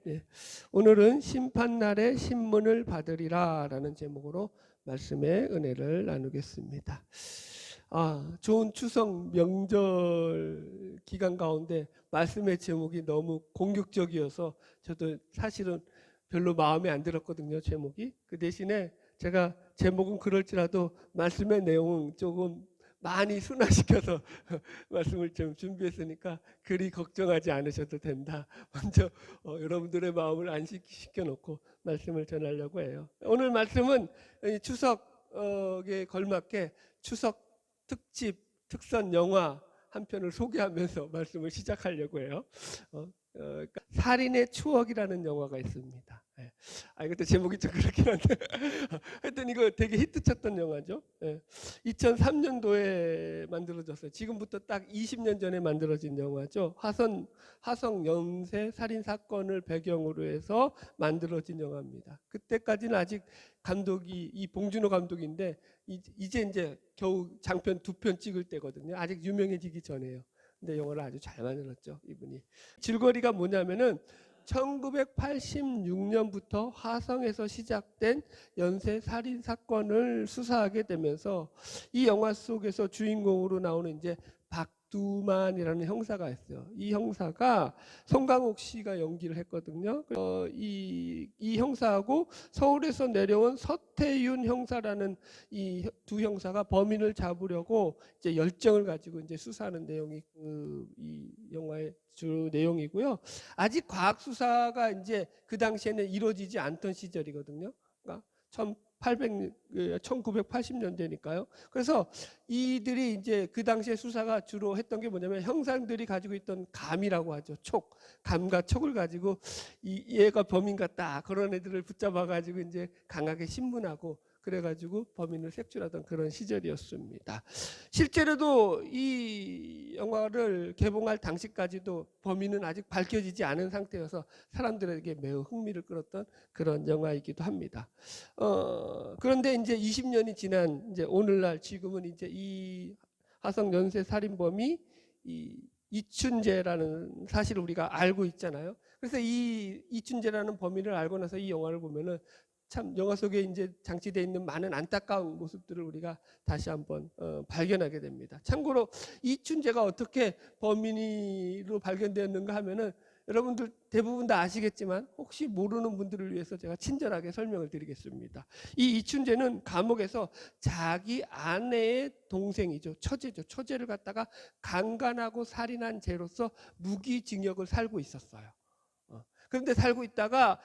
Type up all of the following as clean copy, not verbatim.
예. 오늘은 심판날에 신문을 받으리라 라는 제목으로 말씀의 은혜를 나누겠습니다. 좋은 추석 명절 기간 가운데 말씀의 제목이 너무 공격적이어서 저도 사실은 별로 마음에 안 들었거든요, 제목이. 그 대신에 제가 제목은 그럴지라도 말씀의 내용은 조금 많이 순화시켜서 말씀을 좀 준비했으니까 그리 걱정하지 않으셔도 된다. 먼저 여러분들의 마음을 안식시켜 놓고 말씀을 전하려고 해요. 오늘 말씀은 추석에 걸맞게 추석 특집 특선 영화 한 편을 소개하면서 말씀을 시작하려고 해요. 그러니까 살인의 추억이라는 영화가 있습니다. 이것도 제목이 좀 그렇긴 한데 하여튼 이거 되게 히트쳤던 영화죠. 2003년도에 만들어졌어요. 지금부터 딱 20년 전에 만들어진 영화죠. 화성 연쇄 살인 사건을 배경으로 해서 만들어진 영화입니다. 그때까지는 아직 감독이 이 봉준호 감독인데 이제 겨우 장편 2편 찍을 때거든요. 아직 유명해지기 전에요. 근데 영화를 아주 잘 만들었죠, 이분이. 줄거리가 뭐냐면은 1986년부터 화성에서 시작된 연쇄 살인 사건을 수사하게 되면서 이 영화 속에서 주인공으로 나오는 이제 박두만이라는 형사가 있어요. 이 형사가 송강옥 씨가 연기를 했거든요. 이 형사하고 서울에서 내려온 서태윤 형사라는 이 두 형사가 범인을 잡으려고 이제 열정을 가지고 이제 수사하는 내용이 이 영화의 주 내용이고요. 아직 과학 수사가 이제 그 당시에는 이루어지지 않던 시절이거든요. 그러니까 1980년대니까요. 그래서 이들이 이제 그 당시에 수사가 주로 했던 게 뭐냐면 형사들이 가지고 있던 감이라고 하죠. 감과 촉을 가지고 얘가 범인 같다. 그런 애들을 붙잡아 가지고 이제 강하게 신문하고 그래가지고 범인을 색출하던 그런 시절이었습니다. 실제로도 이 영화를 개봉할 당시까지도 범인은 아직 밝혀지지 않은 상태여서 사람들에게 매우 흥미를 끌었던 그런 영화이기도 합니다. 그런데 이제 20년이 지난 이제 오늘날 지금은 이제 이 화성 연쇄 살인범이 이춘재라는 사실을 우리가 알고 있잖아요. 그래서 이 이춘재라는 범인을 알고 나서 이 영화를 보면은 참 영화 속에 이제 장치되어 있는 많은 안타까운 모습들을 우리가 다시 한번 발견하게 됩니다. 참고로 이춘재가 어떻게 범인으로 발견되었는가 하면은 여러분들 대부분 다 아시겠지만 혹시 모르는 분들을 위해서 제가 친절하게 설명을 드리겠습니다. 이 이춘재는 감옥에서 자기 아내의 동생이죠. 처제를 갖다가 강간하고 살인한 죄로서 무기징역을 살고 있었어요. 그런데 살고 있다가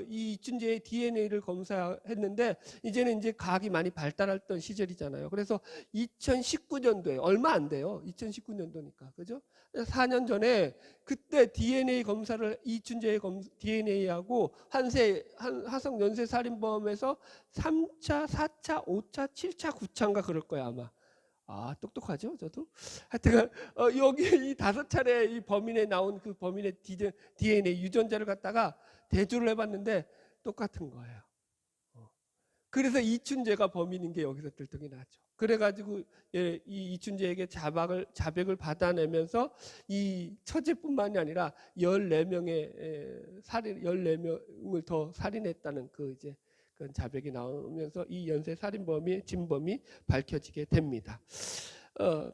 이 이춘재의 DNA를 검사했는데 이제는 이제 과학이 많이 발달했던 시절이잖아요. 그래서 2019년도에 얼마 안 돼요. 2019년도니까 그죠? 4년 전에 그때 DNA 검사를 이춘재의 DNA하고 화성 연쇄 살인범에서 3차, 4차, 5차, 7차, 9차인가 그럴 거야 아마. 똑똑하죠, 저도. 하여튼 여기 이 5차례 이 범인에 나온 그 범인의 DNA 유전자를 갖다가 대조를 해봤는데 똑같은 거예요. 그래서 이춘재가 범인인 게 여기서 들통이 나죠. 그래가지고 이 이춘재에게 자백을 받아내면서 이 처제뿐만이 아니라 14명을 더 살인했다는 그 자백이 나오면서 이 연쇄 살인범이 진범이 밝혀지게 됩니다.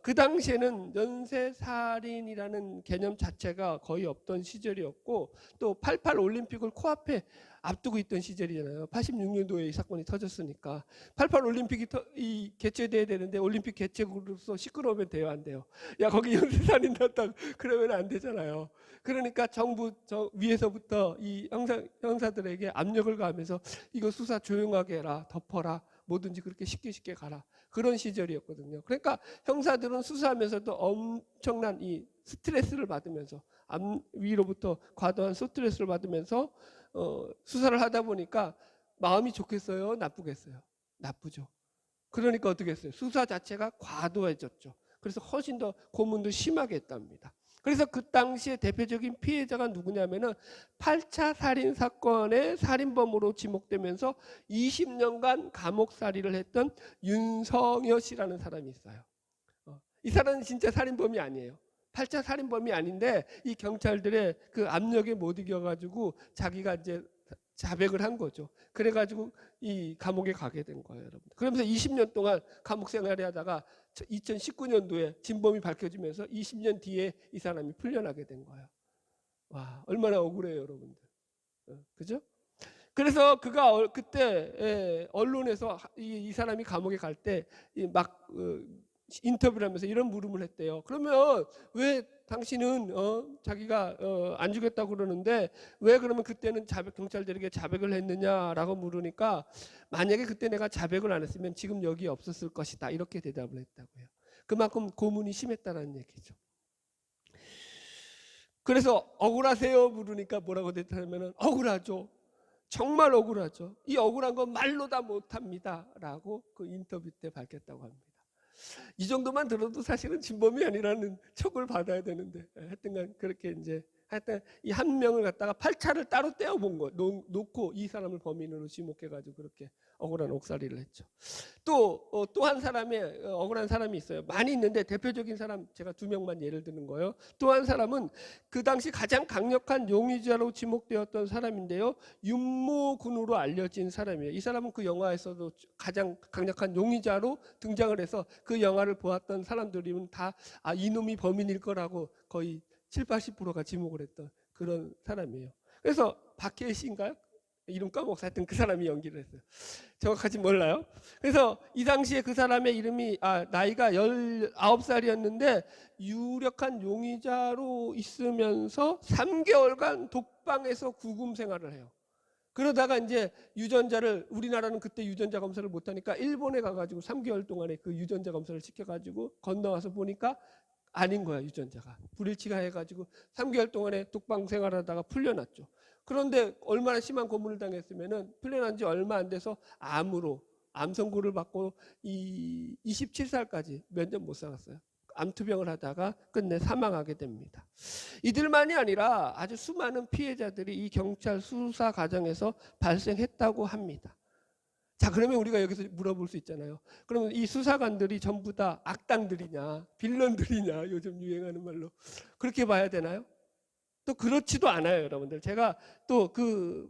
그 당시에는 연쇄 살인이라는 개념 자체가 거의 없던 시절이었고 또 88 올림픽을 코앞에 앞두고 있던 시절이잖아요. 86년도에 이 사건이 터졌으니까 88 올림픽이 개최돼야 되는데 올림픽 개최국으로서 시끄러우면 돼요, 안 돼요? 야 거기 연쇄 살인 났다 그러면 안 되잖아요. 그러니까 정부 위에서부터 이 형사들에게 압력을 가하면서 이거 수사 조용하게 해라, 덮어라, 뭐든지 그렇게 쉽게 가라. 그런 시절이었거든요. 그러니까 형사들은 수사하면서도 엄청난 이 스트레스를 받으면서 위로부터 과도한 스트레스를 받으면서 수사를 하다 보니까 마음이 좋겠어요? 나쁘겠어요? 나쁘죠. 그러니까 어떻게 했어요? 수사 자체가 과도해졌죠. 그래서 훨씬 더 고문도 심하게 했답니다. 그래서 그 당시에 대표적인 피해자가 누구냐면은 8차 살인 사건의 살인범으로 지목되면서 20년간 감옥살이를 했던 윤성여 씨라는 사람이 있어요. 이 사람은 진짜 살인범이 아니에요. 8차 살인범이 아닌데 이 경찰들의 그 압력에 못 이겨가지고 자기가 이제 자백을 한 거죠. 그래가지고 이 감옥에 가게 된 거예요, 여러분. 그러면서 20년 동안 감옥 생활을 하다가 2019년도에 진범이 밝혀지면서 20년 뒤에 이 사람이 풀려나게 된 거예요. 와, 얼마나 억울해요, 여러분들. 그죠? 그래서 그가 그때 언론에서 이 사람이 감옥에 갈 때 막 인터뷰를 하면서 이런 물음을 했대요. 그러면 왜 당신은 자기가 안 죽였다고 그러는데 왜 그러면 그때는 경찰들에게 자백을 했느냐라고 물으니까 만약에 그때 내가 자백을 안 했으면 지금 여기 없었을 것이다 이렇게 대답을 했다고요. 그만큼 고문이 심했다는 얘기죠. 그래서 억울하세요 물으니까 뭐라고 대답하냐면 억울하죠. 정말 억울하죠. 이 억울한 건 말로 다 못합니다 라고 그 인터뷰 때 밝혔다고 합니다. 이 정도만 들어도 사실은 진범이 아니라는 척을 받아야 되는데 하여튼간 그렇게 이제 하여튼 이 한 명을 갖다가 8차를 따로 떼어본 거 놓고 이 사람을 범인으로 지목해가지고 그렇게 억울한 옥살이를 했죠. 또 한 사람의 억울한 사람이 있어요. 많이 있는데 대표적인 사람 제가 2명만 예를 드는 거예요. 또 한 사람은 그 당시 가장 강력한 용의자로 지목되었던 사람인데요. 윤모군으로 알려진 사람이에요. 이 사람은 그 영화에서도 가장 강력한 용의자로 등장을 해서 그 영화를 보았던 사람들이면 다 이놈이 범인일 거라고 거의 70~80%가 지목을 했던 그런 사람이에요. 그래서 박해일 씨인가요? 이름 까먹어서 하여튼 그 사람이 연기를 했어요. 정확하지 몰라요. 그래서 이 당시에 그 사람의 이름이 나이가 19살이었는데 유력한 용의자로 있으면서 3개월간 독방에서 구금 생활을 해요. 그러다가 이제 유전자를 우리나라는 그때 유전자 검사를 못하니까 일본에 가가지고 3개월 동안에 그 유전자 검사를 시켜가지고 건너와서 보니까 아닌 거야 유전자가. 불일치가 해가지고 3개월 동안에 독방 생활하다가 풀려났죠. 그런데 얼마나 심한 고문을 당했으면은 풀려난 지 얼마 안 돼서 암 선고를 받고 27살까지 몇 년 못 살았어요. 암투병을 하다가 끝내 사망하게 됩니다. 이들만이 아니라 아주 수많은 피해자들이 이 경찰 수사 과정에서 발생했다고 합니다. 자, 그러면 우리가 여기서 물어볼 수 있잖아요. 그러면 이 수사관들이 전부 다 악당들이냐 빌런들이냐 요즘 유행하는 말로 그렇게 봐야 되나요? 또 그렇지도 않아요, 여러분들. 제가 또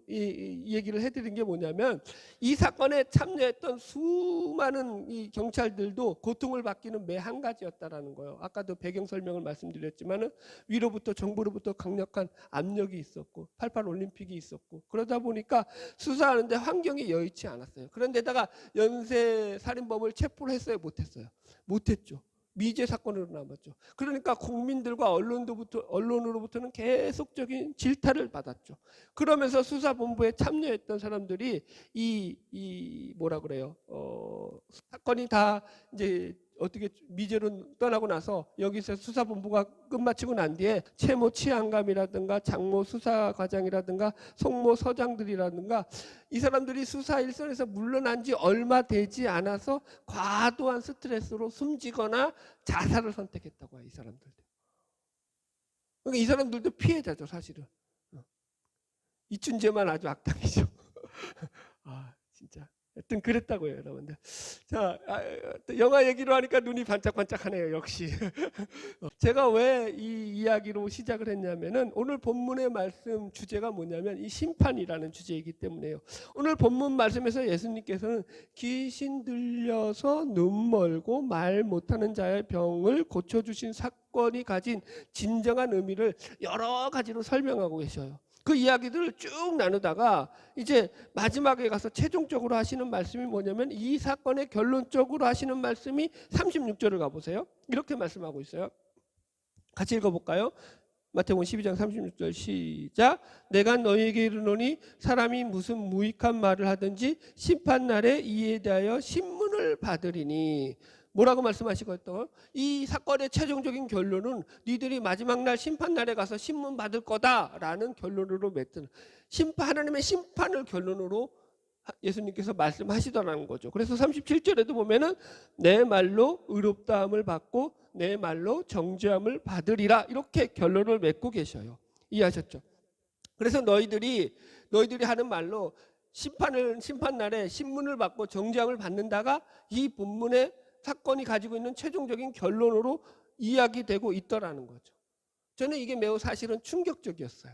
이 얘기를 해드린 게 뭐냐면 이 사건에 참여했던 수많은 이 경찰들도 고통을 받기는 매 한 가지였다라는 거예요. 아까도 배경 설명을 말씀드렸지만은 위로부터 정부로부터 강력한 압력이 있었고 88 올림픽이 있었고 그러다 보니까 수사하는데 환경이 여의치 않았어요. 그런데다가 연쇄 살인범을 체포를 했어요, 못했어요? 못했죠. 미제 사건으로 남았죠. 그러니까 국민들과 언론으로부터는 계속적인 질타를 받았죠. 그러면서 수사본부에 참여했던 사람들이 이 뭐라 그래요? 사건이 다 이제 어떻게 미제로 떠나고 나서 여기서 수사본부가 끝마치고 난 뒤에 채모 치안감이라든가 장모 수사과장이라든가 송모 서장들이라든가 이 사람들이 수사 일선에서 물러난 지 얼마 되지 않아서 과도한 스트레스로 숨지거나 자살을 선택했다고 해요. 이 사람들도. 그러니까 이 사람들도 피해자죠, 사실은. 이춘재만 아주 악당이죠. 진짜. 하여튼 그랬다고요, 여러분들. 자, 영화 얘기로 하니까 눈이 반짝반짝하네요, 역시. 제가 왜 이 이야기로 시작을 했냐면은 오늘 본문의 말씀 주제가 뭐냐면 이 심판이라는 주제이기 때문에요. 오늘 본문 말씀에서 예수님께서는 귀신 들려서 눈 멀고 말 못하는 자의 병을 고쳐주신 사건이 가진 진정한 의미를 여러 가지로 설명하고 계셔요. 그 이야기들을 쭉 나누다가 이제 마지막에 가서 최종적으로 하시는 말씀이 뭐냐면 이 사건의 결론적으로 하시는 말씀이 36절을 가보세요. 이렇게 말씀하고 있어요. 같이 읽어볼까요? 마태복음 12장 36절 시작. 내가 너희에게 이르노니 사람이 무슨 무익한 말을 하든지 심판날에 이에 대하여 신문을 받으리니. 뭐라고 말씀하시겠다고요? 이 사건의 최종적인 결론은 니들이 마지막 날 심판날에 가서 신문 받을 거다라는 결론으로 맺든 하나님의 심판을 결론으로 예수님께서 말씀하시더라는 거죠. 그래서 37절에도 보면은 내 말로 의롭다함을 받고 내 말로 정죄함을 받으리라 이렇게 결론을 맺고 계셔요. 이해하셨죠? 그래서 너희들이 하는 말로 심판날에 신문을 받고 정죄함을 받는다가 이 본문의 사건이 가지고 있는 최종적인 결론으로 이야기되고 있더라는 거죠. 저는 이게 매우 사실은 충격적이었어요.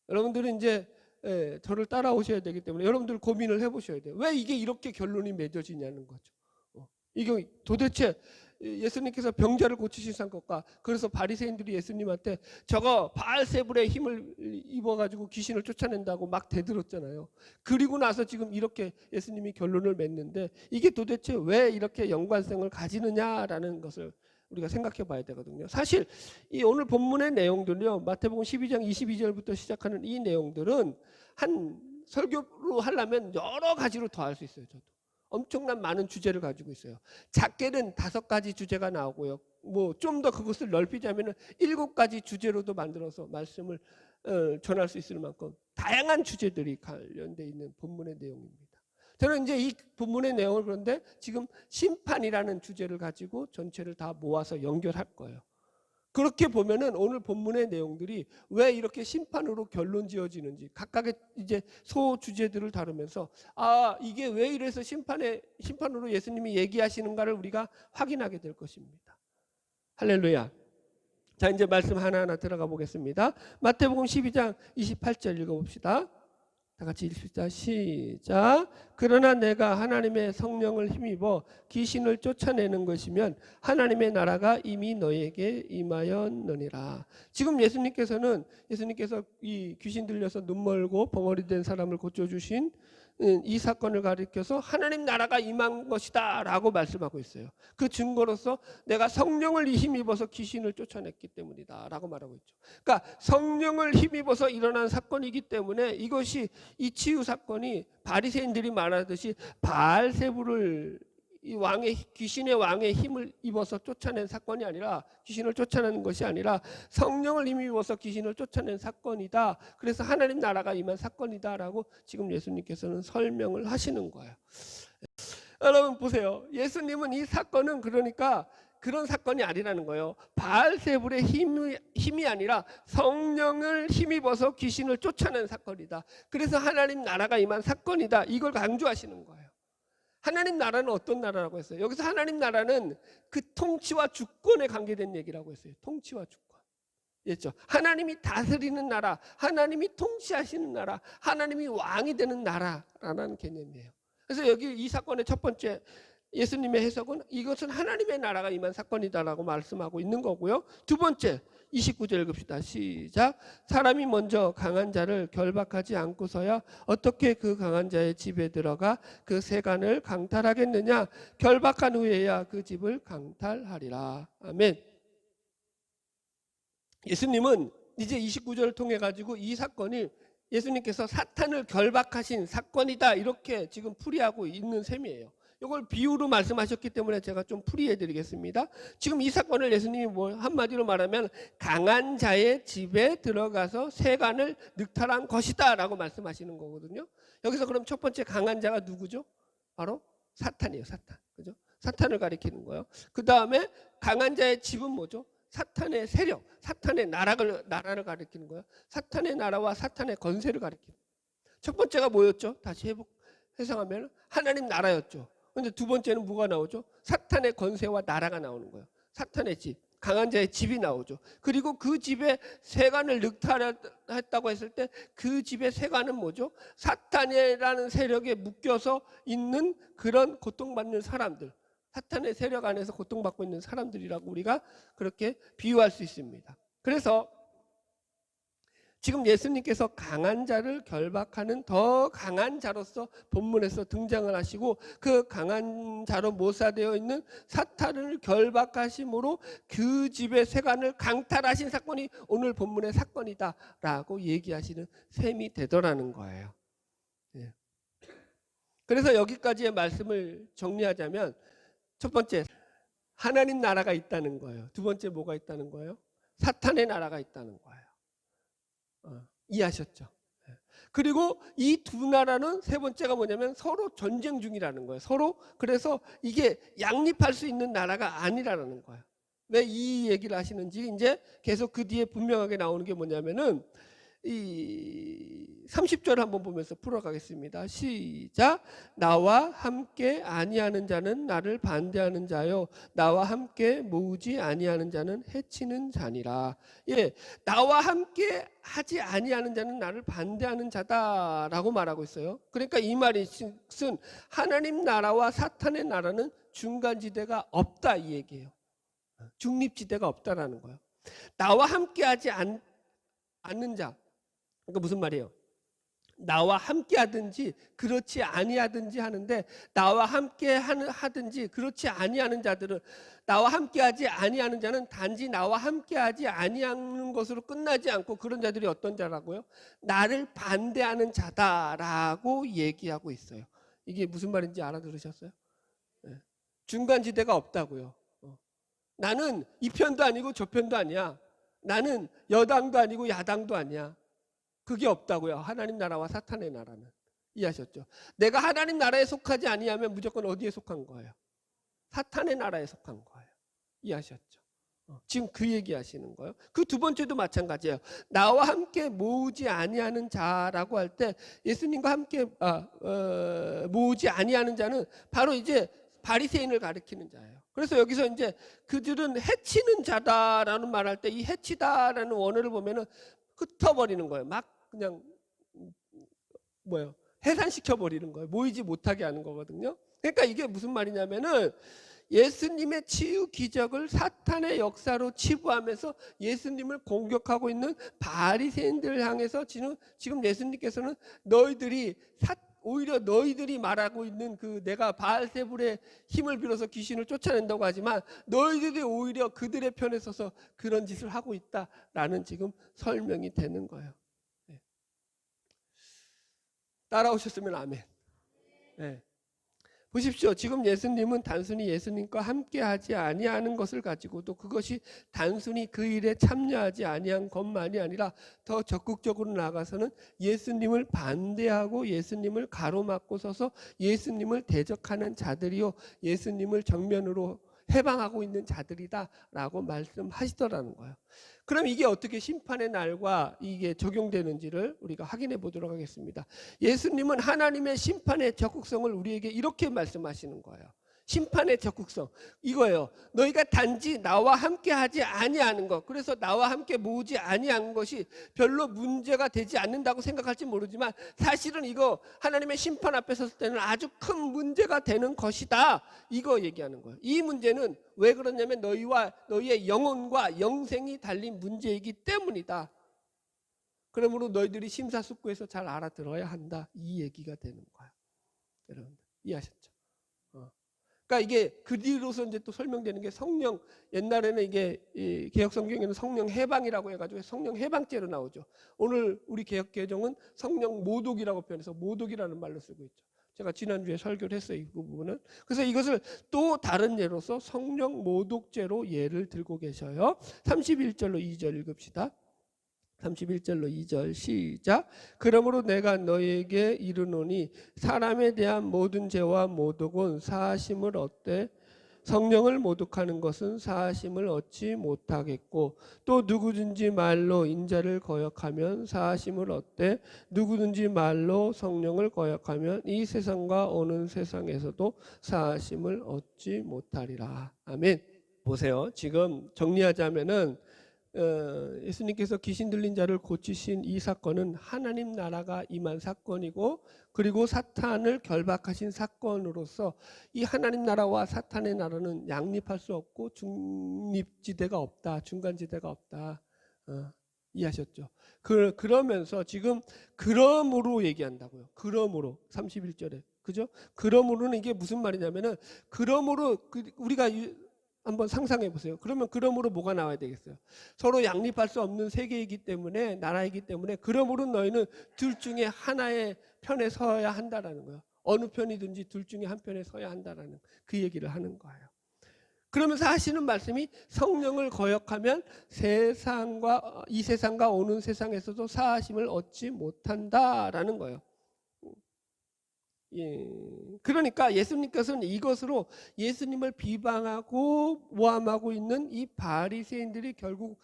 여러분들은 이제 저를 따라오셔야 되기 때문에 여러분들 고민을 해보셔야 돼요. 왜 이게 이렇게 결론이 맺어지냐는 거죠. 이게 도대체 예수님께서 병자를 고치신 것과, 그래서 바리새인들이 예수님한테 저거 바알세불의 힘을 입어가지고 귀신을 쫓아낸다고 막 대들었잖아요. 그리고 나서 지금 이렇게 예수님이 결론을 맺는데 이게 도대체 왜 이렇게 연관성을 가지느냐라는 것을 우리가 생각해 봐야 되거든요. 사실 이 오늘 본문의 내용들요, 마태복음 12장 22절부터 시작하는 이 내용들은 한 설교로 하려면 여러 가지로 더 할 수 있어요. 저도 엄청난 많은 주제를 가지고 있어요. 작게는 5가지 주제가 나오고요. 뭐 좀 더 그것을 넓히자면은 7가지 주제로도 만들어서 말씀을 전할 수 있을 만큼 다양한 주제들이 관련돼 있는 본문의 내용입니다. 저는 이제 이 본문의 내용을 그런데 지금 심판이라는 주제를 가지고 전체를 다 모아서 연결할 거예요. 그렇게 보면은 오늘 본문의 내용들이 왜 이렇게 심판으로 결론 지어지는지 각각의 이제 소 주제들을 다루면서 이게 왜 이래서 심판으로 예수님이 얘기하시는가를 우리가 확인하게 될 것입니다. 할렐루야. 자, 이제 말씀 하나하나 들어가 보겠습니다. 마태복음 12장 28절 읽어봅시다. 다 같이 읽읍시다. 시작. 그러나 내가 하나님의 성령을 힘입어 귀신을 쫓아내는 것이면 하나님의 나라가 이미 너에게 임하였느니라. 지금 예수님께서 이 귀신 들려서 눈 멀고 벙어리 된 사람을 고쳐주신 이 사건을 가리켜서 하나님 나라가 임한 것이다 라고 말씀하고 있어요. 그 증거로서 내가 성령을 힘입어서 귀신을 쫓아냈기 때문이다 라고 말하고 있죠. 그러니까 성령을 힘입어서 일어난 사건이기 때문에 이것이, 이 치유 사건이 바리새인들이 말하듯이 바알세불을 이 귀신의 왕의 힘을 입어서 쫓아낸 사건이 아니라, 귀신을 쫓아내는 것이 아니라 성령을 힘입어서 귀신을 쫓아낸 사건이다. 그래서 하나님 나라가 임한 사건이다라고 지금 예수님께서는 설명을 하시는 거예요. 여러분 보세요. 예수님은 이 사건은 그러니까 그런 사건이 아니라는 거예요. 바알세불의 힘이 아니라 성령을 힘입어서 귀신을 쫓아낸 사건이다. 그래서 하나님 나라가 임한 사건이다. 이걸 강조하시는 거예요. 하나님 나라는 어떤 나라라고 했어요? 여기서 하나님 나라는 그 통치와 주권에 관계된 얘기라고 했어요. 통치와 주권. 그렇죠? 하나님이 다스리는 나라, 하나님이 통치하시는 나라, 하나님이 왕이 되는 나라라는 개념이에요. 그래서 여기 이 사건의 첫 번째 예수님의 해석은 이것은 하나님의 나라가 임한 사건이다라고 말씀하고 있는 거고요. 두 번째 29절 읽읍시다. 시작. 사람이 먼저 강한 자를 결박하지 않고서야 어떻게 그 강한 자의 집에 들어가 그 세간을 강탈하겠느냐. 결박한 후에야 그 집을 강탈하리라. 아멘. 예수님은 이제 29절을 통해 가지고 이 사건이 예수님께서 사탄을 결박하신 사건이다 이렇게 지금 풀이하고 있는 셈이에요. 이걸 비유로 말씀하셨기 때문에 제가 좀 풀이해 드리겠습니다. 지금 이 사건을 예수님이 한마디로 말하면 강한 자의 집에 들어가서 세간을 늑탈한 것이다 라고 말씀하시는 거거든요. 여기서 그럼 첫 번째 강한 자가 누구죠? 바로 사탄이에요. 사탄. 그죠? 사탄을 가리키는 거예요. 그 다음에 강한 자의 집은 뭐죠? 사탄의 세력, 사탄의 나라를 가리키는 거예요. 사탄의 나라와 사탄의 건세를 가리키는 거예요. 첫 번째가 뭐였죠? 다시 해석하면 하나님 나라였죠. 근데 두 번째는 뭐가 나오죠? 사탄의 건세와 나라가 나오는 거예요. 사탄의 집, 강한 자의 집이 나오죠. 그리고 그 집에 세간을 늑탈했다고 했을 때 그 집의 세간은 뭐죠? 사탄이라는 세력에 묶여서 있는 그런 고통받는 사람들, 사탄의 세력 안에서 고통받고 있는 사람들이라고 우리가 그렇게 비유할 수 있습니다. 그래서 지금 예수님께서 강한 자를 결박하는 더 강한 자로서 본문에서 등장을 하시고 그 강한 자로 모사되어 있는 사탄을 결박하심으로 그 집의 세간을 강탈하신 사건이 오늘 본문의 사건이다라고 얘기하시는 셈이 되더라는 거예요. 그래서 여기까지의 말씀을 정리하자면 첫 번째, 하나님 나라가 있다는 거예요. 두 번째 뭐가 있다는 거예요? 사탄의 나라가 있다는 거예요. 이해하셨죠? 그리고 이 두 나라는 세 번째가 뭐냐면 서로 전쟁 중이라는 거예요. 서로. 그래서 이게 양립할 수 있는 나라가 아니라는 거예요. 왜 이 얘기를 하시는지 이제 계속 그 뒤에 분명하게 나오는 게 뭐냐면은 이 30절 한번 보면서 풀어가겠습니다. 시작. 나와 함께 아니하는 자는 나를 반대하는 자요 나와 함께 모으지 아니하는 자는 해치는 자니라. 예, 나와 함께 하지 아니하는 자는 나를 반대하는 자다라고 말하고 있어요. 그러니까 이 말은 하나님 나라와 사탄의 나라는 중간지대가 없다 이 얘기예요. 중립지대가 없다라는 거예요. 나와 함께하지 않는 자, 그러니까 무슨 말이에요? 나와 함께 하든지 그렇지 아니하든지 하는데, 나와 함께 하든지 그렇지 아니하는 자들은, 나와 함께하지 아니하는 자는 단지 나와 함께하지 아니하는 것으로 끝나지 않고, 그런 자들이 어떤 자라고요? 나를 반대하는 자다라고 얘기하고 있어요. 이게 무슨 말인지 알아들으셨어요? 중간지대가 없다고요. 나는 이 편도 아니고 저 편도 아니야. 나는 여당도 아니고 야당도 아니야. 그게 없다고요. 하나님 나라와 사탄의 나라는. 이해하셨죠? 내가 하나님 나라에 속하지 아니하면 무조건 어디에 속한 거예요? 사탄의 나라에 속한 거예요. 이해하셨죠? 지금 그 얘기하시는 거예요. 그 두 번째도 마찬가지예요. 나와 함께 모으지 아니하는 자라고 할 때, 예수님과 함께 모으지 아니하는 자는 바로 이제 바리새인을 가리키는 자예요. 그래서 여기서 이제 그들은 해치는 자다라는 말할 때, 이 해치다라는 원어를 보면은 흩어버리는 거예요. 막 그냥 해산시켜 버리는 거예요. 모이지 못하게 하는 거거든요. 그러니까 이게 무슨 말이냐면은, 예수님의 치유 기적을 사탄의 역사로 치부하면서 예수님을 공격하고 있는 바리새인들을 향해서 지금 예수님께서는 오히려 너희들이 말하고 있는 내가 바알세불의 힘을 빌어서 귀신을 쫓아낸다고 하지만, 너희들이 오히려 그들의 편에 서서 그런 짓을 하고 있다라는 지금 설명이 되는 거예요. 네. 따라오셨으면 아멘. 네. 보십시오. 지금 예수님은 단순히 예수님과 함께하지 아니하는 것을 가지고도, 그것이 단순히 그 일에 참여하지 아니한 것만이 아니라 더 적극적으로 나아가서는 예수님을 반대하고 예수님을 가로막고 서서 예수님을 대적하는 자들이요, 예수님을 정면으로 해방하고 있는 자들이다라고 말씀하시더라는 거예요. 그럼 이게 어떻게 심판의 날과 이게 적용되는지를 우리가 확인해 보도록 하겠습니다. 예수님은 하나님의 심판의 적극성을 우리에게 이렇게 말씀하시는 거예요. 심판의 적극성 이거예요. 너희가 단지 나와 함께 하지 아니하는 것, 그래서 나와 함께 모으지 아니하는 것이 별로 문제가 되지 않는다고 생각할지 모르지만, 사실은 이거 하나님의 심판 앞에 섰을 때는 아주 큰 문제가 되는 것이다, 이거 얘기하는 거예요. 이 문제는 왜 그러냐면 너희와 너희의 영혼과 영생이 달린 문제이기 때문이다. 그러므로 너희들이 심사숙고해서 잘 알아들어야 한다, 이 얘기가 되는 거예요. 여러분 이해하셨죠? 그러니까 이게 그 뒤로서 이제 또 설명되는 게, 성령, 옛날에는 이게 개혁 성경에는 성령 해방이라고 해가지고 성령 해방죄로 나오죠. 오늘 우리 개혁 개정은 성령 모독이라고 표현해서 모독이라는 말로 쓰고 있죠. 제가 지난주에 설교를 했어요, 이 부분은. 그래서 이것을 또 다른 예로서 성령 모독죄로 예를 들고 계셔요. 31절로 2절 읽읍시다. 31절로 2절 시작. 그러므로 내가 너희에게 이르노니 사람에 대한 모든 죄와 모독은 사하심을 얻되 성령을 모독하는 것은 사하심을 얻지 못하겠고, 또 누구든지 말로 인자를 거역하면 사하심을 얻되 누구든지 말로 성령을 거역하면 이 세상과 오는 세상에서도 사하심을 얻지 못하리라. 아멘. 보세요. 지금 정리하자면은 예수님께서 귀신 들린 자를 고치신 이 사건은 하나님 나라가 임한 사건이고, 그리고 사탄을 결박하신 사건으로서 이 하나님 나라와 사탄의 나라는 양립할 수 없고 중립지대가 없다, 중간지대가 없다. 이해하셨죠? 그러면서 지금 그러므로 얘기한다고요. 그러므로 31절에, 그죠? 그러므로는 이게 무슨 말이냐면은, 그러므로 우리가 한번 상상해 보세요. 그러면 그러므로 뭐가 나와야 되겠어요? 서로 양립할 수 없는 세계이기 때문에, 나라이기 때문에, 그러므로 너희는 둘 중에 하나의 편에 서야 한다라는 거예요. 어느 편이든지 둘 중에 한 편에 서야 한다라는 그 얘기를 하는 거예요. 그러면서 하시는 말씀이, 성령을 거역하면 이 세상과 오는 세상에서도 사하심을 얻지 못한다라는 거예요. 예. 그러니까 예수님께서는 이것으로 예수님을 비방하고 모함하고 있는 이 바리새인들이 결국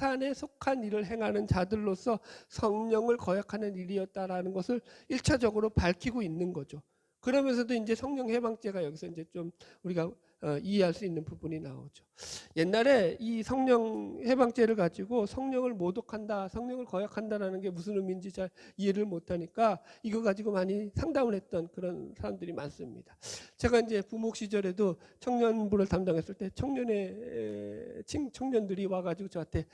사탄에 속한 일을 행하는 자들로서 성령을 거역하는 일이었다라는 것을 1차적으로 밝히고 있는 거죠. 그러면서도 이제 성령 해방죄가 여기서 이제 좀 우리가 이해할 수 있는 부분이 나오죠. 옛날에 이 성령 해방죄를 가지고 성령을 모독한다, 성령을 거역한다라는 게 무슨 의미인지 잘 이해를 못하니까 이거 가지고 많이 상담을 했던 그런 사람들이 많습니다. 제가 이제 부목 시절에도 청년부를 담당했을 때 청년들이 와가지고 저한테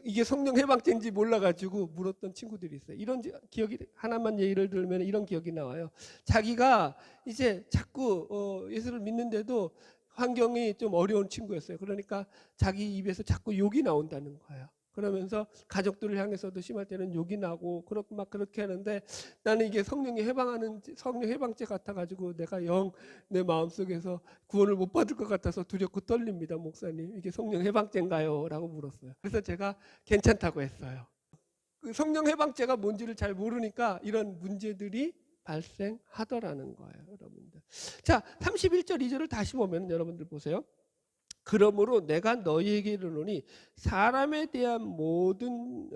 이게 성령 해방죄인지 몰라가지고 물었던 친구들이 있어요. 이런 기억이 하나만 예를 들면 이런 기억이 나와요. 자기가 이제 자꾸 예수를 믿는데도 환경이 좀 어려운 친구였어요. 그러니까 자기 입에서 자꾸 욕이 나온다는 거예요. 그러면서 가족들을 향해서도 심할 때는 욕이 나고 그렇고 막 그렇게 하는데 나는 이게 성령 해방죄 같아가지고 내가 영 내 마음속에서 구원을 못 받을 것 같아서 두렵고 떨립니다. 목사님, 이게 성령 해방죄인가요? 라고 물었어요. 그래서 제가 괜찮다고 했어요. 그 성령 해방죄가 뭔지를 잘 모르니까 이런 문제들이 발생하더라는 거예요, 여러분들. 자, 31절 2절을 다시 보면 여러분들 보세요. 그러므로 내가 너희에게 이르노니 사람에 대한 모든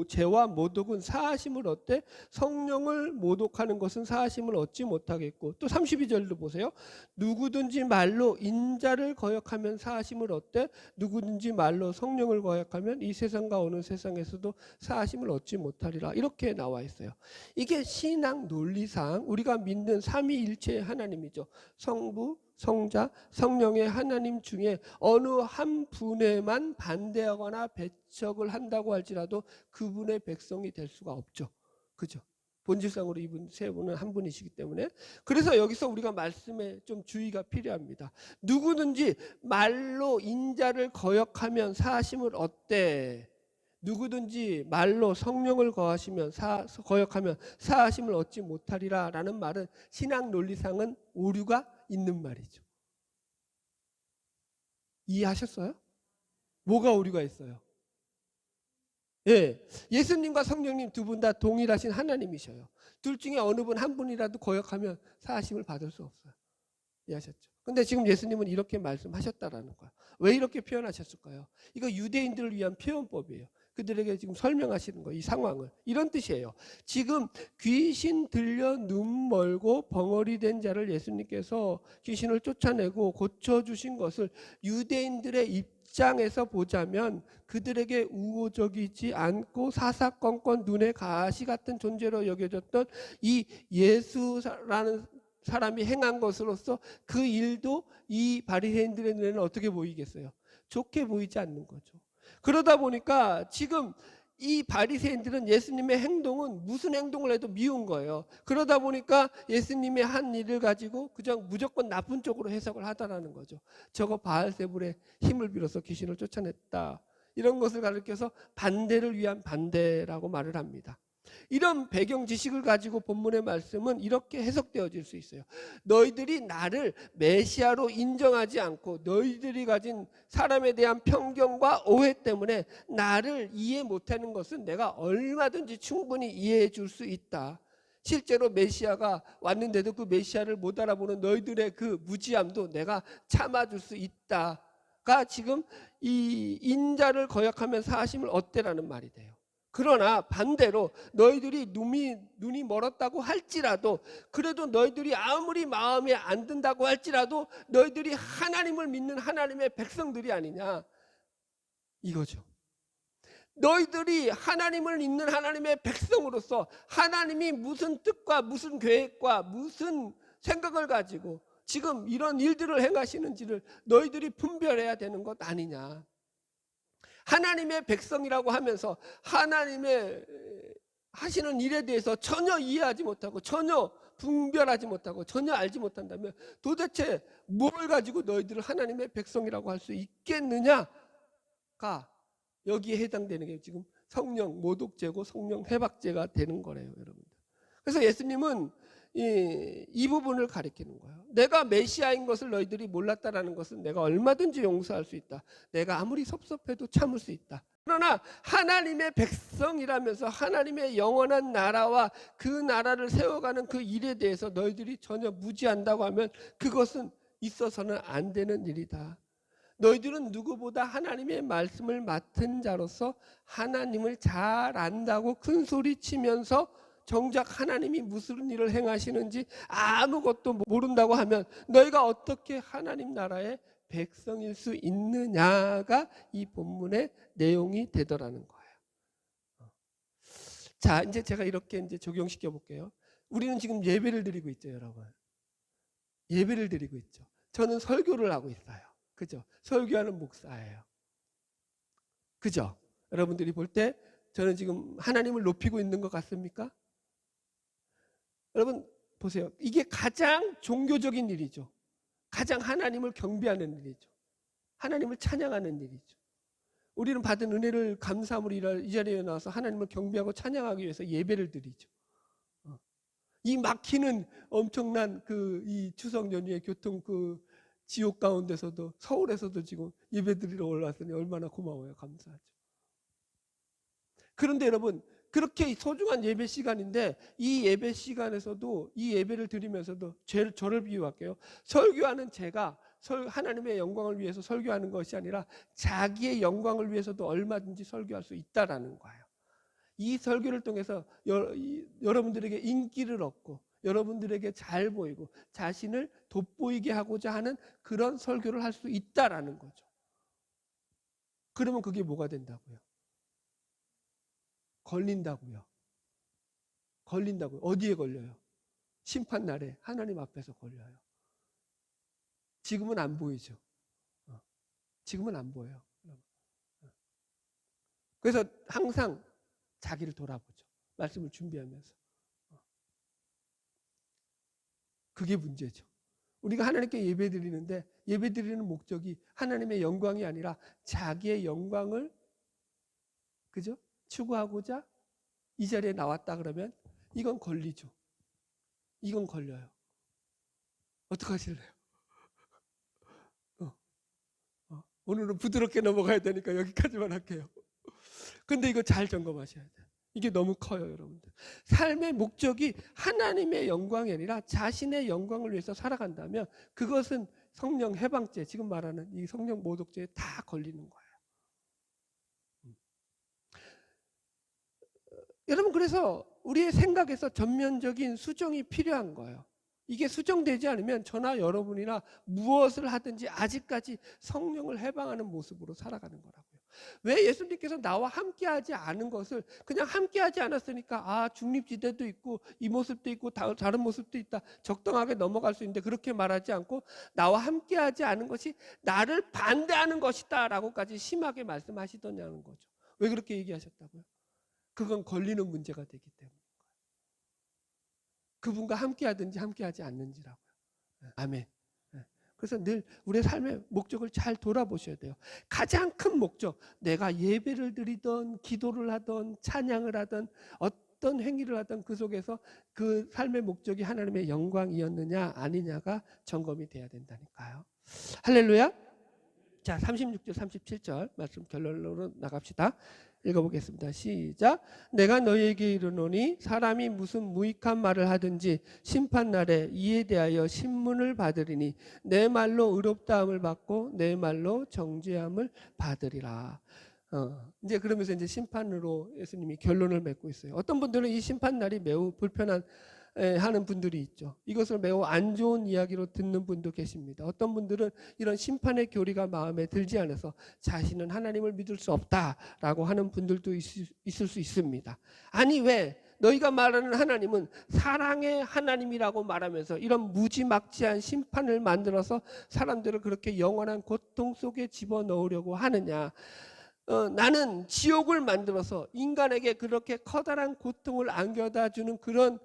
죄와 모독은 사하심을 얻되 성령을 모독하는 것은 사하심을 얻지 못하겠고, 또 32절도 보세요. 누구든지 말로 인자를 거역하면 사하심을 얻되 누구든지 말로 성령을 거역하면 이 세상과 어느 세상에서도 사하심을 얻지 못하리라, 이렇게 나와 있어요. 이게 신앙 논리상 우리가 믿는 삼위일체의 하나님이죠. 성부, 성자, 성령의 하나님 중에 어느 한 분에만 반대하거나 배척을 한다고 할지라도 그분의 백성이 될 수가 없죠. 그죠? 본질상으로 이분 세 분은 한 분이시기 때문에. 그래서 여기서 우리가 말씀에 좀 주의가 필요합니다. 누구든지 말로 인자를 거역하면 사하심을 얻되 누구든지 말로 성령을 거역하면 사하심을 얻지 못하리라 라는 말은 신앙 논리상은 오류가 있는 말이죠. 이해하셨어요? 뭐가 오류가 있어요? 예, 예수님과 성령님 두 분 다 동일하신 하나님이셔요. 둘 중에 어느 분 한 분이라도 거역하면 사하심을 받을 수 없어요. 이해하셨죠? 근데 지금 예수님은 이렇게 말씀하셨다라는 거예요. 왜 이렇게 표현하셨을까요? 이거 유대인들을 위한 표현법이에요. 그들에게 지금 설명하시는 거예요. 이 상황을. 이런 뜻이에요. 지금 귀신 들려 눈 멀고 벙어리 된 자를 예수님께서 귀신을 쫓아내고 고쳐주신 것을 유대인들의 입장에서 보자면 그들에게 우호적이지 않고 사사건건 눈에 가시 같은 존재로 여겨졌던 이 예수라는 사람이 행한 것으로서 그 일도 이 바리새인들의 눈에는 어떻게 보이겠어요? 좋게 보이지 않는 거죠. 그러다 보니까 지금 이 바리새인들은 예수님의 행동은 무슨 행동을 해도 미운 거예요. 그러다 보니까 예수님의 한 일을 가지고 그냥 무조건 나쁜 쪽으로 해석을 하다라는 거죠. 저거 바알세불의 힘을 빌어서 귀신을 쫓아냈다, 이런 것을 가리켜서 반대를 위한 반대라고 말을 합니다. 이런 배경 지식을 가지고 본문의 말씀은 이렇게 해석되어질 수 있어요. 너희들이 나를 메시아로 인정하지 않고 너희들이 가진 사람에 대한 편견과 오해 때문에 나를 이해 못하는 것은 내가 얼마든지 충분히 이해해 줄 수 있다. 실제로 메시아가 왔는데도 그 메시아를 못 알아보는 너희들의 그 무지함도 내가 참아줄 수 있다가 지금 이 인자를 거역하면 사하심을 얻대라는 말이 돼요. 그러나 반대로 너희들이 눈이 멀었다고 할지라도, 그래도 너희들이 아무리 마음에 안 든다고 할지라도 너희들이 하나님을 믿는 하나님의 백성들이 아니냐, 이거죠. 너희들이 하나님을 믿는 하나님의 백성으로서 하나님이 무슨 뜻과 무슨 계획과 무슨 생각을 가지고 지금 이런 일들을 행하시는지를 너희들이 분별해야 되는 것 아니냐. 하나님의 백성이라고 하면서 하나님의 하시는 일에 대해서 전혀 이해하지 못하고 전혀 분별하지 못하고 전혀 알지 못한다면 도대체 뭘 가지고 너희들을 하나님의 백성이라고 할 수 있겠느냐가 여기에 해당되는 게 지금 성령 모독죄고 성령 해박죄가 되는 거래요, 여러분들. 그래서 예수님은 이 부분을 가리키는 거예요. 내가 메시아인 것을 너희들이 몰랐다라는 것은 내가 얼마든지 용서할 수 있다. 내가 아무리 섭섭해도 참을 수 있다. 그러나 하나님의 백성이라면서 하나님의 영원한 나라와 그 나라를 세워가는 그 일에 대해서 너희들이 전혀 무지한다고 하면 그것은 있어서는 안 되는 일이다. 너희들은 누구보다 하나님의 말씀을 맡은 자로서 하나님을 잘 안다고 큰 소리 치면서 정작 하나님이 무슨 일을 행하시는지 아무것도 모른다고 하면 너희가 어떻게 하나님 나라의 백성일 수 있느냐가 이 본문의 내용이 되더라는 거예요. 자, 이제 제가 이렇게 이제 적용시켜 볼게요. 우리는 지금 예배를 드리고 있죠, 여러분. 예배를 드리고 있죠. 저는 설교를 하고 있어요. 그죠? 설교하는 목사예요. 그죠? 여러분들이 볼 때 저는 지금 하나님을 높이고 있는 것 같습니까? 여러분 보세요. 이게 가장 종교적인 일이죠. 가장 하나님을 경배하는 일이죠. 하나님을 찬양하는 일이죠. 우리는 받은 은혜를 감사함으로 이 자리에 나와서 하나님을 경배하고 찬양하기 위해서 예배를 드리죠. 이 막히는 엄청난 이 추석 연휴의 교통 지옥 가운데서도 서울에서도 지금 예배 드리러 올라왔으니 얼마나 고마워요. 감사하죠. 그런데 여러분 그렇게 소중한 예배 시간인데 이 예배 시간에서도 이 예배를 드리면서도 저를 비유할게요. 설교하는 제가 하나님의 영광을 위해서 설교하는 것이 아니라 자기의 영광을 위해서도 얼마든지 설교할 수 있다라는 거예요. 이 설교를 통해서 여러분들에게 인기를 얻고 여러분들에게 잘 보이고 자신을 돋보이게 하고자 하는 그런 설교를 할 수 있다라는 거죠. 그러면 그게 뭐가 된다고요? 걸린다고요. 걸린다고요. 어디에 걸려요? 심판날에 하나님 앞에서 걸려요. 지금은 안 보이죠. 지금은 안 보여요. 그래서 항상 자기를 돌아보죠. 말씀을 준비하면서. 그게 문제죠. 우리가 하나님께 예배드리는데 예배드리는 목적이 하나님의 영광이 아니라 자기의 영광을 그죠? 추구하고자 이 자리에 나왔다 그러면 이건 걸리죠. 이건 걸려요. 어떡하실래요? 오늘은 부드럽게 넘어가야 되니까 여기까지만 할게요. 근데 이거 잘 점검하셔야 돼요. 이게 너무 커요, 여러분들. 삶의 목적이 하나님의 영광이 아니라 자신의 영광을 위해서 살아간다면 그것은 성령 해방죄, 지금 말하는 이 성령 모독죄에 다 걸리는 거예요. 여러분 그래서 우리의 생각에서 전면적인 수정이 필요한 거예요. 이게 수정되지 않으면 저나 여러분이나 무엇을 하든지 아직까지 성령을 해방하는 모습으로 살아가는 거라고요. 왜 예수님께서 나와 함께하지 않은 것을 그냥 함께하지 않았으니까 중립지대도 있고 이 모습도 있고 다른 모습도 있다 적당하게 넘어갈 수 있는데 그렇게 말하지 않고 나와 함께하지 않은 것이 나를 반대하는 것이다 라고까지 심하게 말씀하시더냐는 거죠. 왜 그렇게 얘기하셨다고요? 그건 걸리는 문제가 되기 때문에 그분과 함께하든지 함께하지 않는지라고요. 아멘. 그래서 늘 우리의 삶의 목적을 잘 돌아보셔야 돼요. 가장 큰 목적, 내가 예배를 드리던 기도를 하던 찬양을 하던 어떤 행위를 하던 그 속에서 그 삶의 목적이 하나님의 영광이었느냐 아니냐가 점검이 돼야 된다니까요. 할렐루야. 자, 36절 37절 말씀 결론으로 나갑시다. 읽어보겠습니다. 시작. 내가 너희에게 이르노니 사람이 무슨 무익한 말을 하든지 심판날에 이에 대하여 신문을 받으리니 내 말로 의롭다함을 받고 내 말로 정죄함을 받으리라. 이제 그러면서 이제 심판으로 예수님이 결론을 맺고 있어요. 어떤 분들은 이 심판날이 매우 불편한 하는 분들이 있죠. 이것을 매우 안 좋은 이야기로 듣는 분도 계십니다. 어떤 분들은 이런 심판의 교리가 마음에 들지 않아서 자신은 하나님을 믿을 수 없다라고 하는 분들도 있을 수 있습니다. 아니 왜 너희가 말하는 하나님은 사랑의 하나님이라고 말하면서 이런 무지막지한 심판을 만들어서 사람들을 그렇게 영원한 고통 속에 집어넣으려고 하느냐. 나는 지옥을 만들어서 인간에게 그렇게 커다란 고통을 안겨다 주는 그런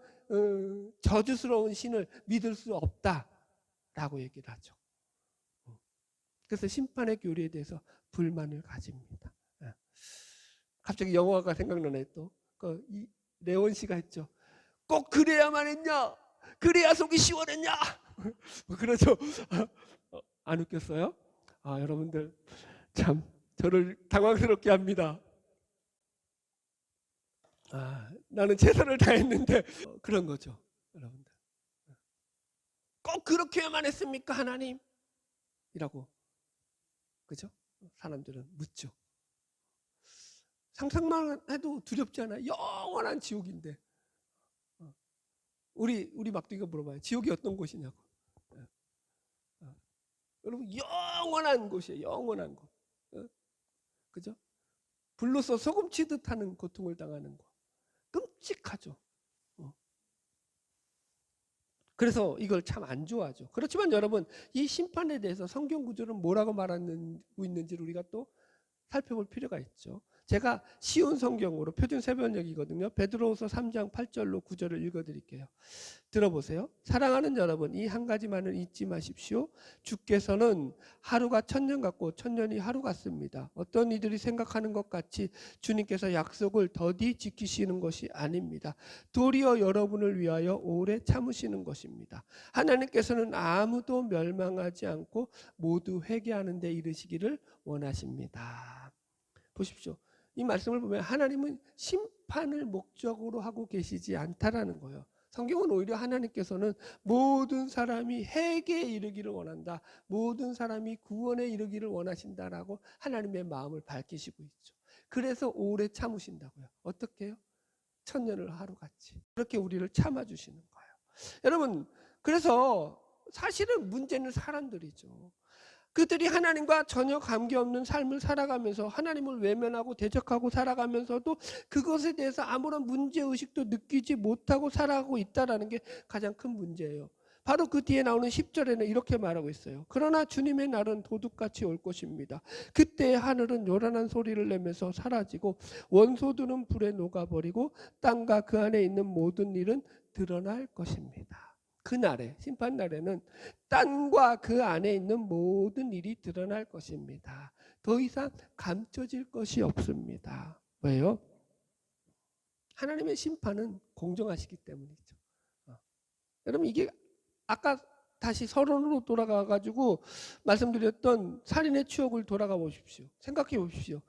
저주스러운 신을 믿을 수 없다라고 얘기를 하죠. 그래서 심판의 교리에 대해서 불만을 가집니다. 갑자기 영화가 생각나네. 또 레온 씨가 했죠. 꼭 그래야만 했냐? 그래야 속이 시원했냐? 그렇죠. 안 웃겼어요? 여러분들 참 저를 당황스럽게 합니다. 나는 최선을 다했는데 그런 거죠, 여러분들. 꼭 그렇게만 했습니까, 하나님? 이라고. 그죠? 사람들은 묻죠. 상상만 해도 두렵지 않아요? 영원한 지옥인데. 우리 막둥이가 물어봐요. 지옥이 어떤 곳이냐고. 여러분 영원한 곳이에요. 영원한 곳. 그죠? 불로서 소금치듯 하는 고통을 당하는 것. 끔찍하죠. 그래서 이걸 참 안 좋아하죠. 그렇지만 여러분, 이 심판에 대해서 성경 구절은 뭐라고 말하고 있는지를 우리가 또 살펴볼 필요가 있죠. 제가 쉬운 성경으로 표준 세번역이거든요. 베드로후서 3장 8절로 9절을 읽어드릴게요. 들어보세요. 사랑하는 여러분, 이 한 가지만은 잊지 마십시오. 주께서는 하루가 천년 같고 천년이 하루 같습니다. 어떤 이들이 생각하는 것 같이 주님께서 약속을 더디 지키시는 것이 아닙니다. 도리어 여러분을 위하여 오래 참으시는 것입니다. 하나님께서는 아무도 멸망하지 않고 모두 회개하는 데 이르시기를 원하십니다. 보십시오. 이 말씀을 보면 하나님은 심판을 목적으로 하고 계시지 않다라는 거예요. 성경은 오히려 하나님께서는 모든 사람이 회개에 이르기를 원한다. 모든 사람이 구원에 이르기를 원하신다라고 하나님의 마음을 밝히시고 있죠. 그래서 오래 참으신다고요. 어떻게 해요? 천년을 하루같이. 그렇게 우리를 참아주시는 거예요. 여러분, 그래서 사실은 문제는 사람들이죠. 그들이 하나님과 전혀 관계없는 삶을 살아가면서 하나님을 외면하고 대적하고 살아가면서도 그것에 대해서 아무런 문제의식도 느끼지 못하고 살아가고 있다는 게 가장 큰 문제예요. 바로 그 뒤에 나오는 10절에는 이렇게 말하고 있어요. 그러나 주님의 날은 도둑같이 올 것입니다. 그때 하늘은 요란한 소리를 내면서 사라지고 원소들은 불에 녹아버리고 땅과 그 안에 있는 모든 일은 드러날 것입니다. 그날에 심판날에는 땅과 그 안에 있는 모든 일이 드러날 것입니다. 더 이상 감춰질 것이 없습니다. 왜요? 하나님의 심판은 공정하시기 때문이죠. 여러분, 이게 아까 다시 서론으로 돌아가 가지고 말씀드렸던 살인의 추억을 돌아가 보십시오. 생각해 보십시오.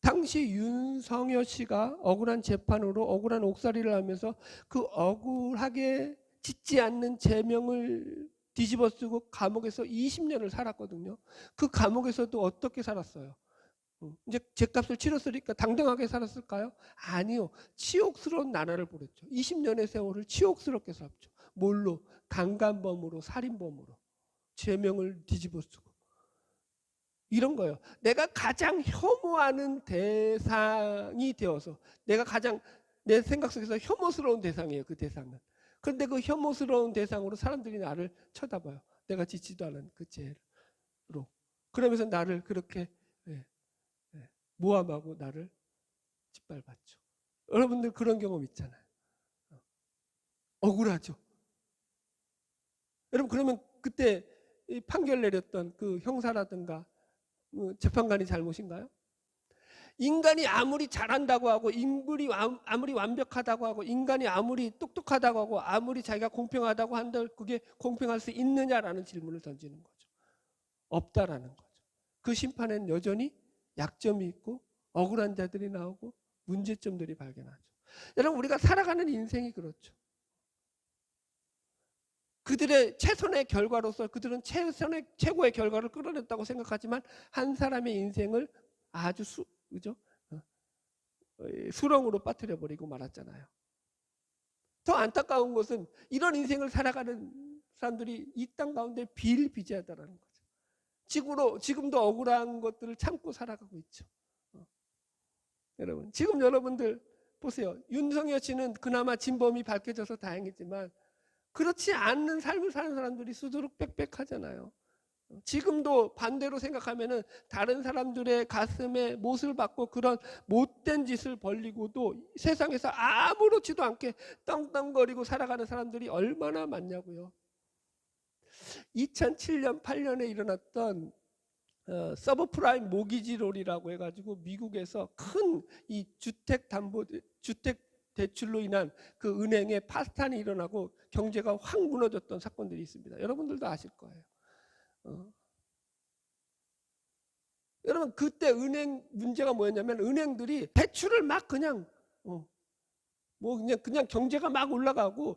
당시 윤성여 씨가 억울한 재판으로 억울한 옥살이를 하면서 그 억울하게 짓지 않는 제명을 뒤집어 쓰고 감옥에서 20년을 살았거든요. 그 감옥에서도 어떻게 살았어요? 이제 죗값을 치렀으니까 당당하게 살았을까요? 아니요. 치욕스러운 나날을 보냈죠. 20년의 세월을 치욕스럽게 살았죠. 뭘로? 강간범으로, 살인범으로 제명을 뒤집어 쓰고. 이런 거예요. 내가 가장 혐오하는 대상이 되어서 내가 가장 내 생각 속에서 혐오스러운 대상이에요. 그 대상은. 그런데 그 혐오스러운 대상으로 사람들이 나를 쳐다봐요. 내가 짓지도 않은 그 죄로. 그러면서 나를 그렇게 모함하고 나를 짓밟았죠. 여러분들 그런 경험 있잖아요. 억울하죠. 여러분 그러면 그때 판결 내렸던 그 형사라든가 재판관이 잘못인가요? 인간이 아무리 잘한다고 하고 인물이 아무리 완벽하다고 하고 인간이 아무리 똑똑하다고 하고 아무리 자기가 공평하다고 한들 그게 공평할 수 있느냐라는 질문을 던지는 거죠. 없다라는 거죠. 그 심판에는 여전히 약점이 있고 억울한 자들이 나오고 문제점들이 발견하죠. 여러분 우리가 살아가는 인생이 그렇죠. 그들의 최선의 결과로서 그들은 최고의 결과를 끌어냈다고 생각하지만 한 사람의 인생을 아주 그죠? 수렁으로 빠뜨려 버리고 말았잖아요. 더 안타까운 것은 이런 인생을 살아가는 사람들이 이 땅 가운데 비일비재하다라는 거죠. 지금도 억울한 것들을 참고 살아가고 있죠. 여러분 지금 여러분들 보세요. 윤석열 씨는 그나마 진범이 밝혀져서 다행이지만 그렇지 않는 삶을 사는 사람들이 수두룩 빽빽하잖아요. 지금도 반대로 생각하면은 다른 사람들의 가슴에 못을 박고 그런 못된 짓을 벌리고도 세상에서 아무렇지도 않게 떵떵거리고 살아가는 사람들이 얼마나 많냐고요. 2007년 8년에 일어났던 서브프라임 모기지롤이라고 해가지고 미국에서 큰 이 주택 대출로 인한 그 은행에 파탄이 일어나고 경제가 확 무너졌던 사건들이 있습니다. 여러분들도 아실 거예요. 여러분 그때 은행 문제가 뭐였냐면 은행들이 대출을 막 그냥 뭐 그냥 경제가 막 올라가고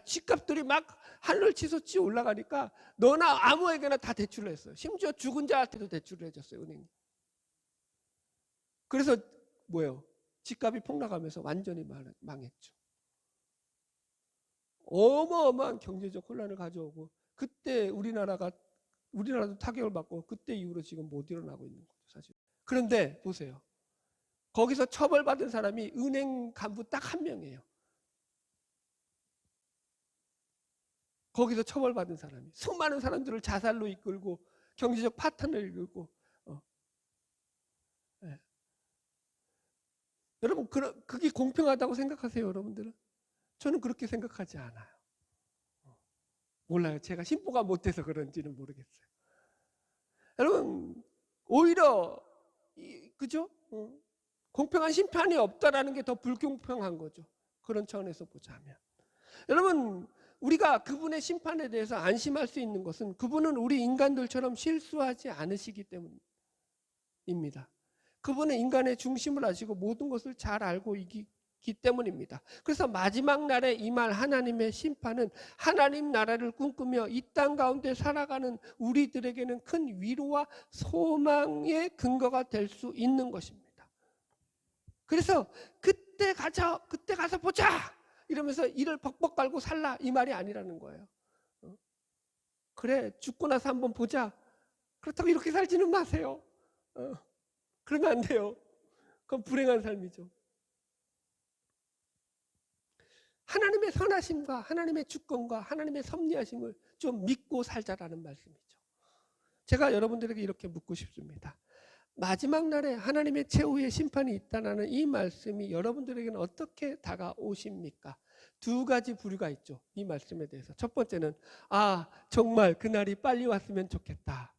집값들이 막 하늘치솟이 올라가니까 너나 아무에게나 다 대출을 했어요. 심지어 죽은 자한테도 대출을 해줬어요, 은행이. 그래서 뭐예요? 집값이 폭락하면서 완전히 망했죠. 어마어마한 경제적 혼란을 가져오고, 그때 우리나라도 타격을 받고, 그때 이후로 지금 못 일어나고 있는 거죠, 사실. 그런데 보세요. 거기서 처벌받은 사람이 은행 간부 딱 한 명이에요. 거기서 처벌받은 사람이 수많은 사람들을 자살로 이끌고 경제적 파탄을 이끌고. 네. 여러분, 그게 공평하다고 생각하세요, 여러분들은? 저는 그렇게 생각하지 않아요. 몰라요. 제가 신보가 못돼서 그런지는 모르겠어요. 여러분, 오히려 그죠? 공평한 심판이 없다라는 게 더 불공평한 거죠. 그런 차원에서 보자면. 여러분, 우리가 그분의 심판에 대해서 안심할 수 있는 것은 그분은 우리 인간들처럼 실수하지 않으시기 때문입니다. 그분은 인간의 중심을 아시고 모든 것을 잘 알고 있기 때문입니다. 그래서 마지막 날에 임할 하나님의 심판은 하나님 나라를 꿈꾸며 이 땅 가운데 살아가는 우리들에게는 큰 위로와 소망의 근거가 될 수 있는 것입니다. 그래서 그때 가서 보자 이러면서 이를 벅벅 갈고 살라 이 말이 아니라는 거예요. 그래, 죽고 나서 한번 보자. 그렇다고 이렇게 살지는 마세요. 그러면 안 돼요. 그건 불행한 삶이죠. 하나님의 선하심과 하나님의 주권과 하나님의 섭리하심을 좀 믿고 살자라는 말씀이죠. 제가 여러분들에게 이렇게 묻고 싶습니다. 마지막 날에 하나님의 최후의 심판이 있다는 이 말씀이 여러분들에게는 어떻게 다가오십니까? 두 가지 부류가 있죠. 이 말씀에 대해서. 첫 번째는 정말 그날이 빨리 왔으면 좋겠다.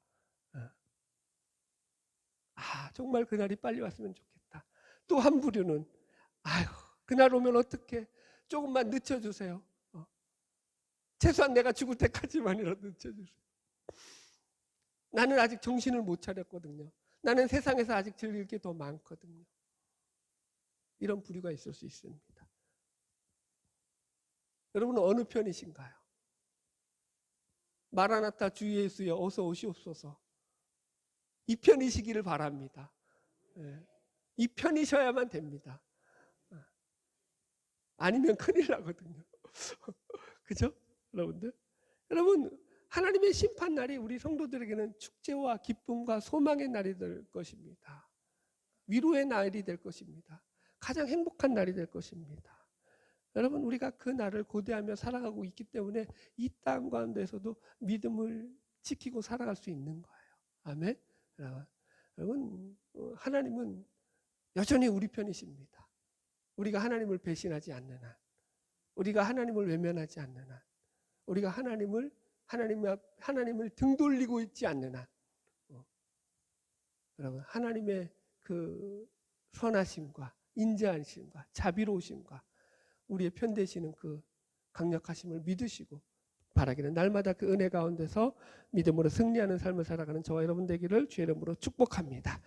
정말 그날이 빨리 왔으면 좋겠다. 또 한 부류는 그날 오면 어떡해. 조금만 늦춰주세요. 최소한 내가 죽을 때까지만이라도 늦춰주세요. 나는 아직 정신을 못 차렸거든요. 나는 세상에서 아직 즐길 게 더 많거든요. 이런 부류가 있을 수 있습니다. 여러분은 어느 편이신가요? 마라나타 주 예수여 어서 오시옵소서. 이 편이시기를 바랍니다. 이 편이셔야만 됩니다. 아니면 큰일 나거든요. 그죠? 여러분들? 여러분, 하나님의 심판날이 우리 성도들에게는 축제와 기쁨과 소망의 날이 될 것입니다. 위로의 날이 될 것입니다. 가장 행복한 날이 될 것입니다. 여러분, 우리가 그 날을 고대하며 살아가고 있기 때문에 이 땅 가운데서도 믿음을 지키고 살아갈 수 있는 거예요. 아멘? 여러분, 하나님은 여전히 우리 편이십니다. 우리가 하나님을 배신하지 않는 한, 우리가 하나님을 외면하지 않는 한, 우리가 하나님을 등 돌리고 있지 않는 한, 여러분, 하나님의 그 선하심과 인자하심과 자비로우심과 우리의 편되시는 그 강력하심을 믿으시고 바라기는 날마다 그 은혜 가운데서 믿음으로 승리하는 삶을 살아가는 저와 여러분 되기를 주의 이름으로 축복합니다.